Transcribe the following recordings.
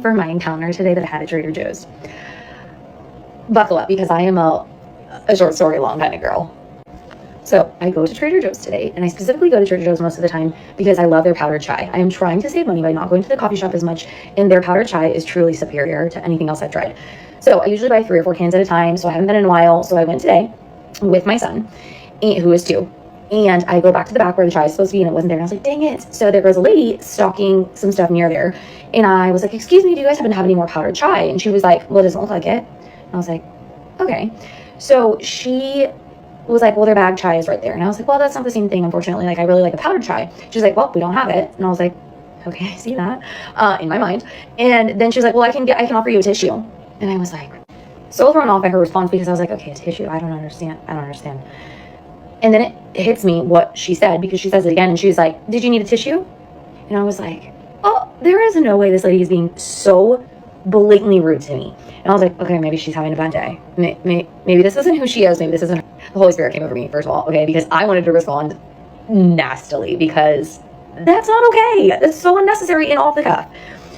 for my encounter today that I had at Trader Joe's. Buckle up, because I am a short story long kind of girl. So I go to Trader Joe's today, and I specifically go to Trader Joe's most of the time because I love their powdered chai. I am trying to save money by not going to the coffee shop as much, and their powdered chai is truly superior to anything else I've tried. So I usually buy 3 or 4 cans at a time, so I haven't been in a while. So I went today with my son, who is 2. And I go back to the back where the chai is supposed to be, and it wasn't there. And I was like, dang it. So there was a lady stocking some stuff near there. And I was like, excuse me, do you guys happen to have any more powdered chai? And she was like, well, it doesn't look like it. And I was like, okay. So she was like, well, their bag chai is right there. And I was like, well, that's not the same thing, unfortunately. Like, I really like the powdered chai. She's like, well, we don't have it. And I was like, okay, I see that in my mind. And then she was like, well, I can offer you a tissue. And I was like, so thrown off by her response, because I was like, okay, a tissue. I don't understand. And then it hits me what she said, because she says it again, and she was like, did you need a tissue? And I was like, oh, there is no way this lady is being so blatantly rude to me. And I was like, okay, maybe she's having a bad day. Maybe this isn't who she is. Maybe this isn't her. The Holy Spirit came over me, first of all, okay, because I wanted to respond nastily, because that's not okay. That's so unnecessary and off the cuff.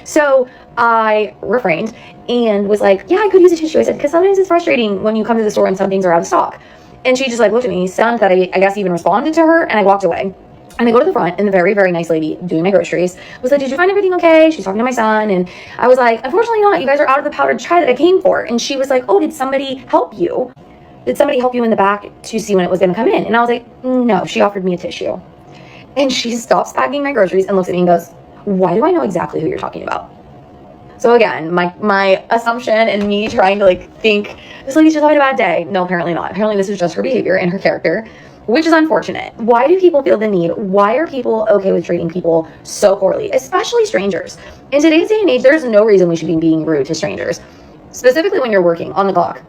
So I refrained and was like, yeah, I could use a tissue. I said, because sometimes it's frustrating when you come to the store and some things are out of stock. And she just like looked at me, stunned that I guess even responded to her, and I walked away. And I go to the front, and the very, very nice lady doing my groceries was like, did you find everything okay? She's talking to my son, and I was like, unfortunately not. You guys are out of the powdered chai that I came for. And she was like, oh, did somebody help you? Did somebody help you in the back to see when it was going to come in? And I was like, no, she offered me a tissue. And she stops packing my groceries and looks at me and goes, why do I know exactly who you're talking about? So again, my assumption and me trying to like think this lady's just having a bad day. No, apparently not. Apparently this is just her behavior and her character, which is unfortunate. Why do people feel the need? Why are people okay with treating people so poorly, especially strangers? In today's day and age, there's no reason we should be being rude to strangers, specifically when you're working on the clock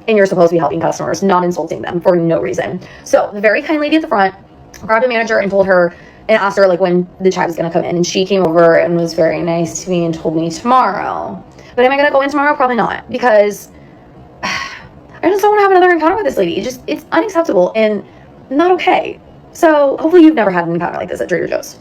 and you're supposed to be helping customers, not insulting them for no reason. So the very kind lady at the front grabbed a manager and told her and asked her like when the chai was going to come in, and she came over and was very nice to me and told me tomorrow. But am I going to go in tomorrow? Probably not, because I just don't want to have another encounter with this lady. It's unacceptable and not okay. So hopefully you've never had an encounter like this at Trader Joe's.